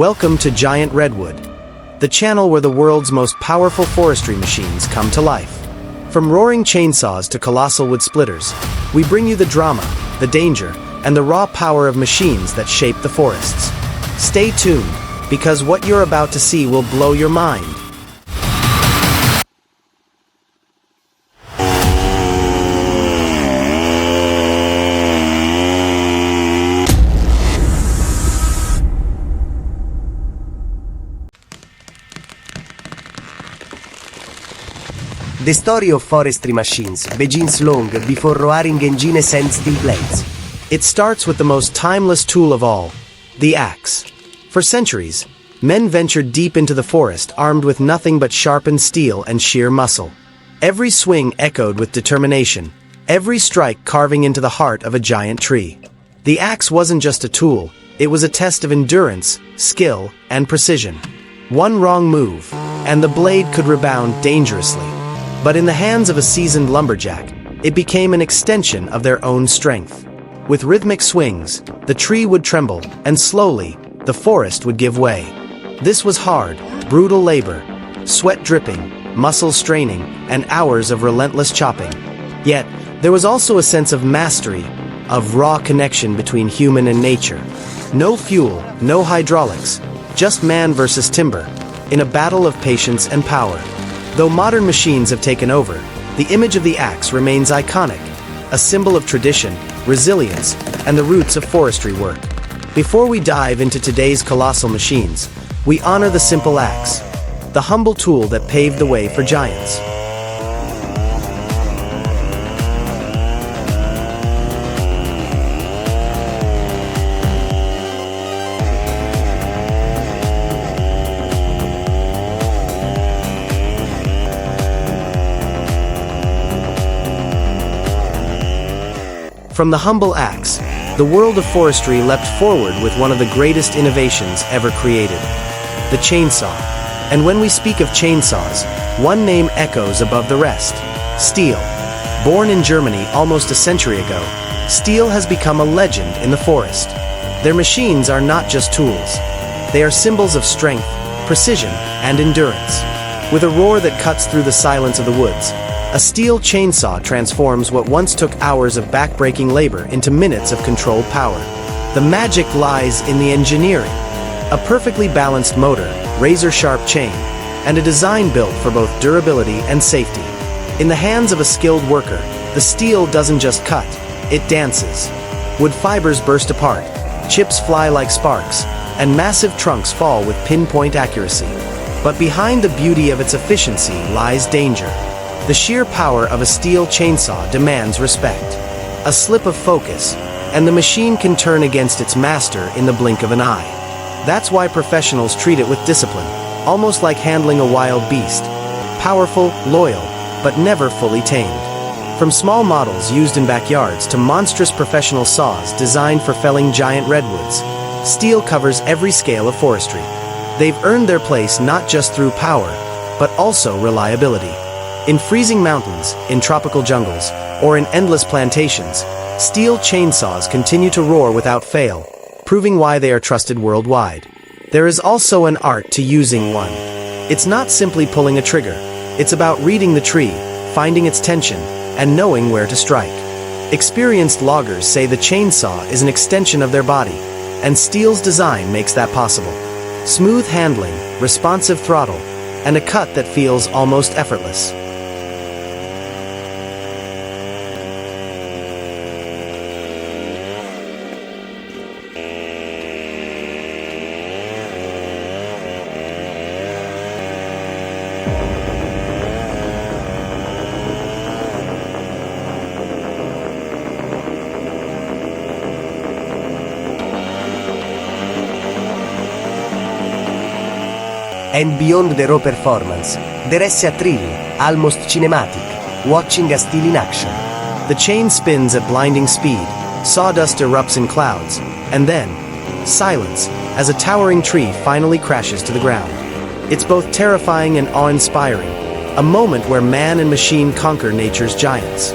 Welcome to Giant Redwood, the channel where the world's most powerful forestry machines come to life. From roaring chainsaws to colossal wood splitters, we bring you the drama, the danger, and the raw power of machines that shape the forests. Stay tuned, because what you're about to see will blow your mind. The story of forestry machines begins long before roaring engines and steel blades. It starts with the most timeless tool of all, the axe. For centuries, men ventured deep into the forest armed with nothing but sharpened steel and sheer muscle. Every swing echoed with determination, every strike carving into the heart of a giant tree. The axe wasn't just a tool, it was a test of endurance, skill, and precision. One wrong move, and the blade could rebound dangerously. But in the hands of a seasoned lumberjack, it became an extension of their own strength. With rhythmic swings, the tree would tremble, and slowly, the forest would give way. This was hard, brutal labor, sweat dripping, muscles straining, and hours of relentless chopping. Yet, there was also a sense of mastery, of raw connection between human and nature. No fuel, no hydraulics, just man versus timber, in a battle of patience and power. Though modern machines have taken over, the image of the axe remains iconic, a symbol of tradition, resilience, and the roots of forestry work. Before we dive into today's colossal machines, we honor the simple axe, the humble tool that paved the way for giants. From the humble axe, the world of forestry leapt forward with one of the greatest innovations ever created, the chainsaw. And when we speak of chainsaws, one name echoes above the rest: steel. Born in Germany almost a century ago, steel has become a legend in the forest. Their machines are not just tools. They are symbols of strength, precision, and endurance. With a roar that cuts through the silence of the woods, a steel chainsaw transforms what once took hours of back-breaking labor into minutes of controlled power. The magic lies in the engineering. A perfectly balanced motor, razor-sharp chain, and a design built for both durability and safety. In the hands of a skilled worker, the steel doesn't just cut, it dances. Wood fibers burst apart, chips fly like sparks, and massive trunks fall with pinpoint accuracy. But behind the beauty of its efficiency lies danger. The sheer power of a steel chainsaw demands respect. A slip of focus, and the machine can turn against its master in the blink of an eye. That's why professionals treat it with discipline, almost like handling a wild beast. Powerful, loyal, but never fully tamed. From small models used in backyards to monstrous professional saws designed for felling giant redwoods, steel covers every scale of forestry. They've earned their place not just through power, but also reliability. In freezing mountains, in tropical jungles, or in endless plantations, steel chainsaws continue to roar without fail, proving why they are trusted worldwide. There is also an art to using one. It's not simply pulling a trigger. It's about reading the tree, finding its tension, and knowing where to strike. Experienced loggers say the chainsaw is an extension of their body, and steel's design makes that possible. Smooth handling, responsive throttle, and a cut that feels almost effortless. And beyond the raw performance, there is a thrill, almost cinematic, watching a steel in action. The chain spins at blinding speed, sawdust erupts in clouds, and then, silence, as a towering tree finally crashes to the ground. It's both terrifying and awe-inspiring, a moment where man and machine conquer nature's giants.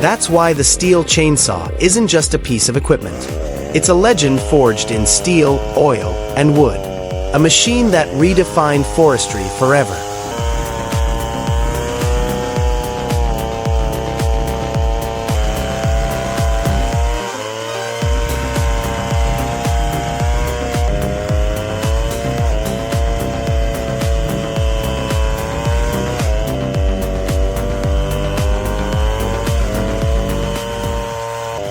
That's why the steel chainsaw isn't just a piece of equipment. It's a legend forged in steel, oil, and wood. a machine that redefined forestry forever.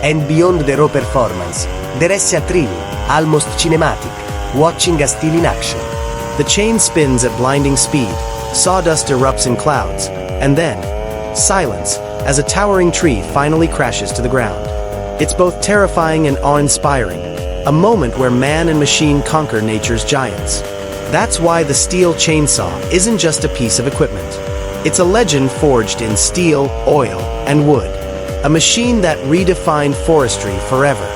And beyond the raw performance, there is a thrill, almost cinematic, watching a steel in action. The chain spins at blinding speed, sawdust erupts in clouds, and then, silence, as a towering tree finally crashes to the ground. It's both terrifying and awe-inspiring, a moment where man and machine conquer nature's giants. That's why the steel chainsaw isn't just a piece of equipment. It's a legend forged in steel, oil, and wood. A machine that redefined forestry forever.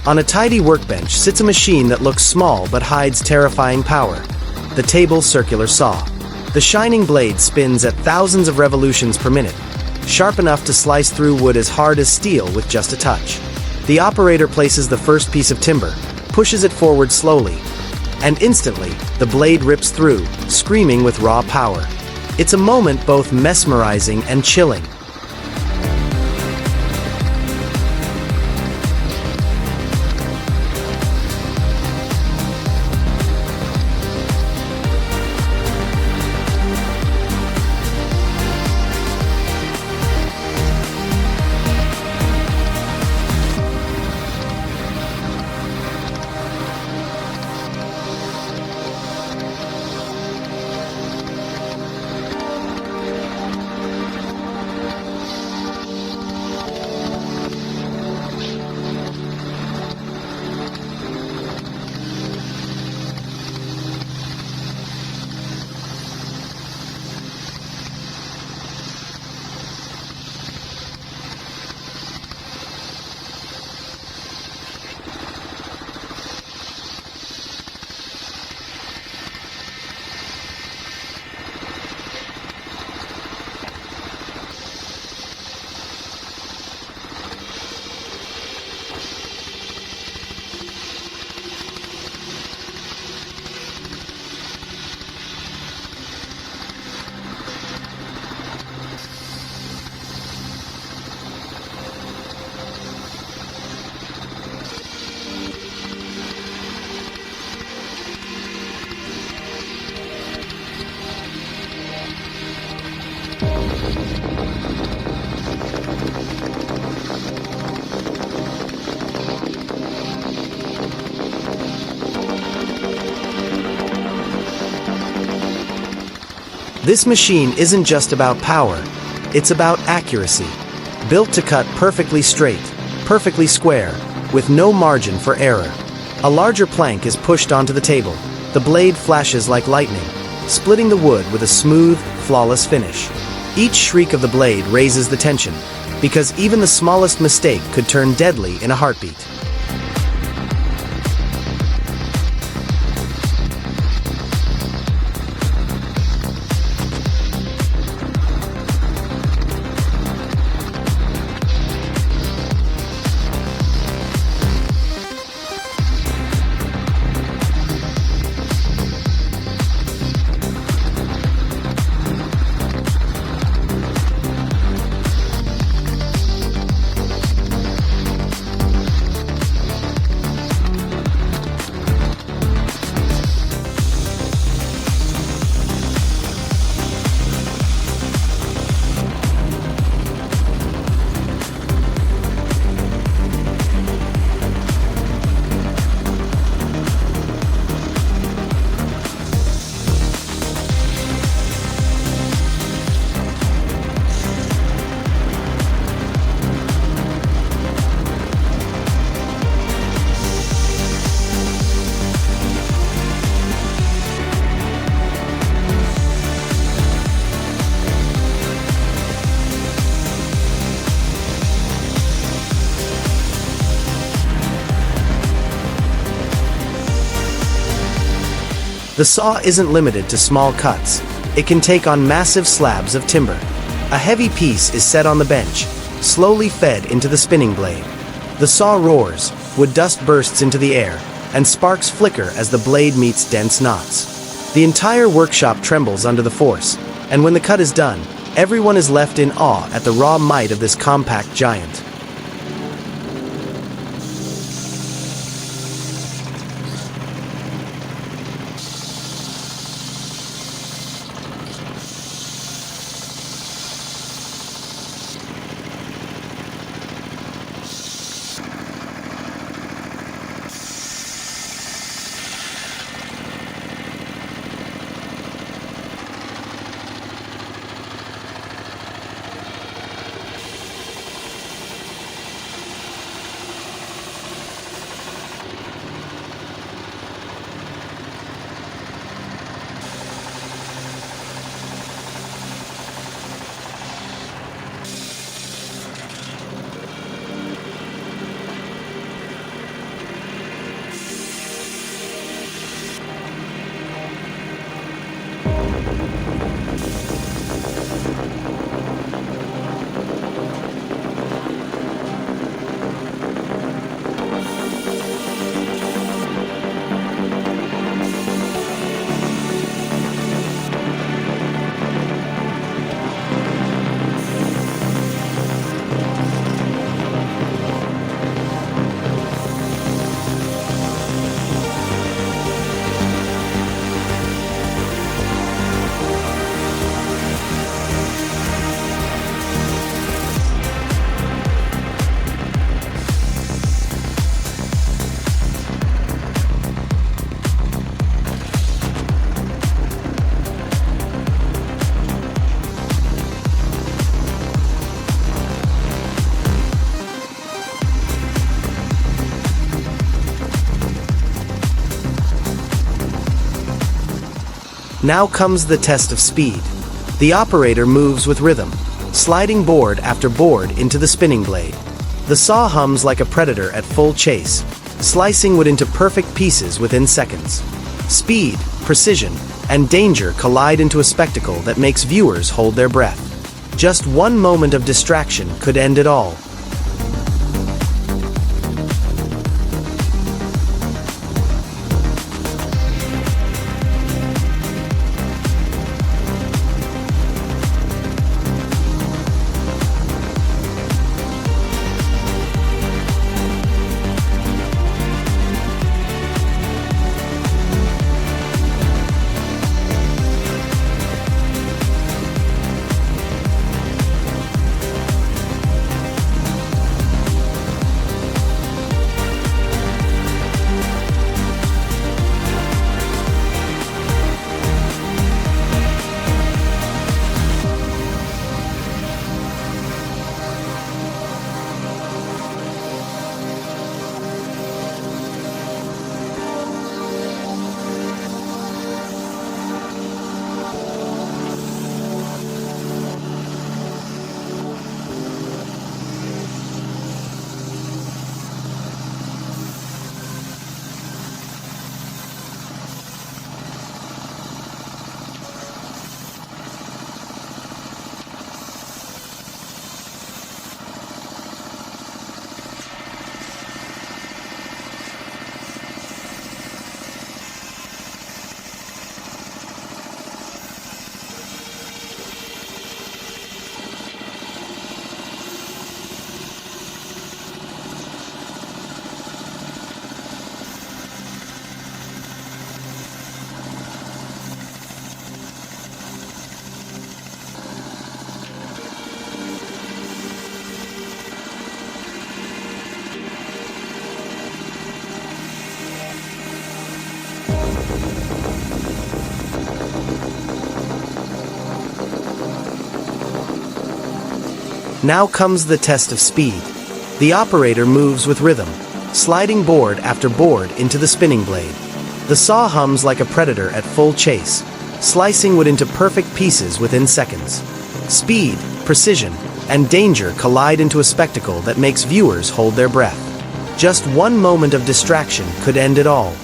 On a tidy workbench sits a machine that looks small but hides terrifying power. The table's circular saw. The shining blade spins at thousands of revolutions per minute, sharp enough to slice through wood as hard as steel with just a touch. The operator places the first piece of timber, pushes it forward slowly, and instantly, the blade rips through, screaming with raw power. It's a moment both mesmerizing and chilling. This machine isn't just about power, it's about accuracy. Built to cut perfectly straight, perfectly square, with no margin for error. A larger plank is pushed onto the table. The blade flashes like lightning, splitting the wood with a smooth, flawless finish. Each shriek of the blade raises the tension, because even the smallest mistake could turn deadly in a heartbeat. The saw isn't limited to small cuts. It can take on massive slabs of timber. A heavy piece is set on the bench, slowly fed into the spinning blade. The saw roars, wood dust bursts into the air, and sparks flicker as the blade meets dense knots. The entire workshop trembles under the force, and when the cut is done, everyone is left in awe at the raw might of this compact giant. Now comes the test of speed. The operator moves with rhythm, sliding board after board into the spinning blade. The saw hums like a predator at full chase, slicing wood into perfect pieces within seconds. Speed, precision, and danger collide into a spectacle that makes viewers hold their breath. Just one moment of distraction could end it all. Now comes the test of speed. The operator moves with rhythm, sliding board after board into the spinning blade. The saw hums like a predator at full chase, slicing wood into perfect pieces within seconds. Speed, precision, and danger collide into a spectacle that makes viewers hold their breath. Just one moment of distraction could end it all.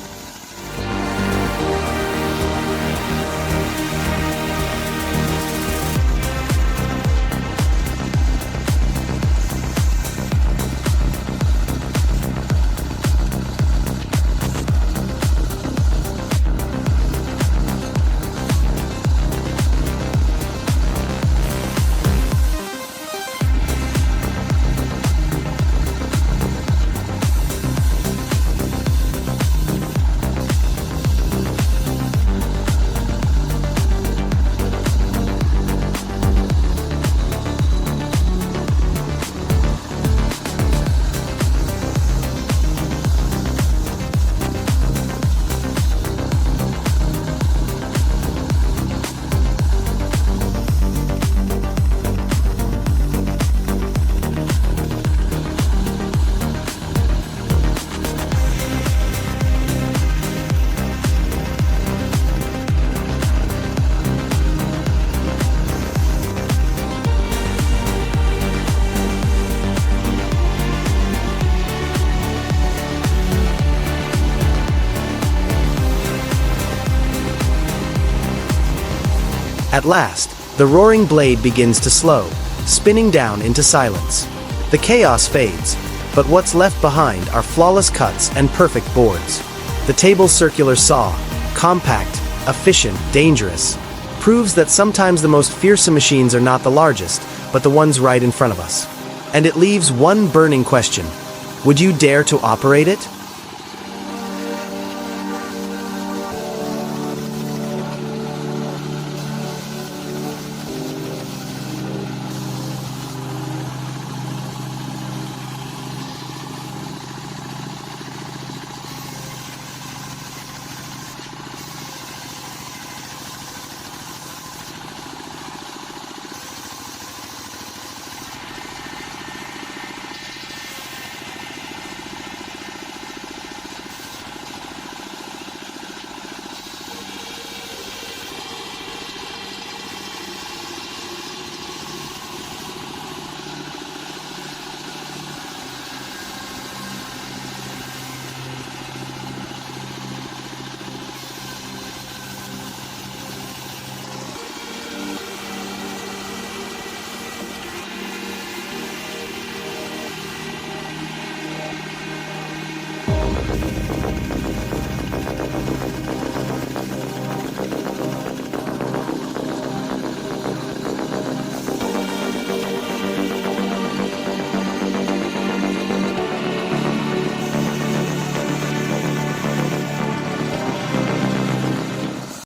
At last, the roaring blade begins to slow, spinning down into silence. The chaos fades, but what's left behind are flawless cuts and perfect boards. The table's circular saw, compact, efficient, dangerous, proves that sometimes the most fearsome machines are not the largest, but the ones right in front of us. And it leaves one burning question. Would you dare to operate it?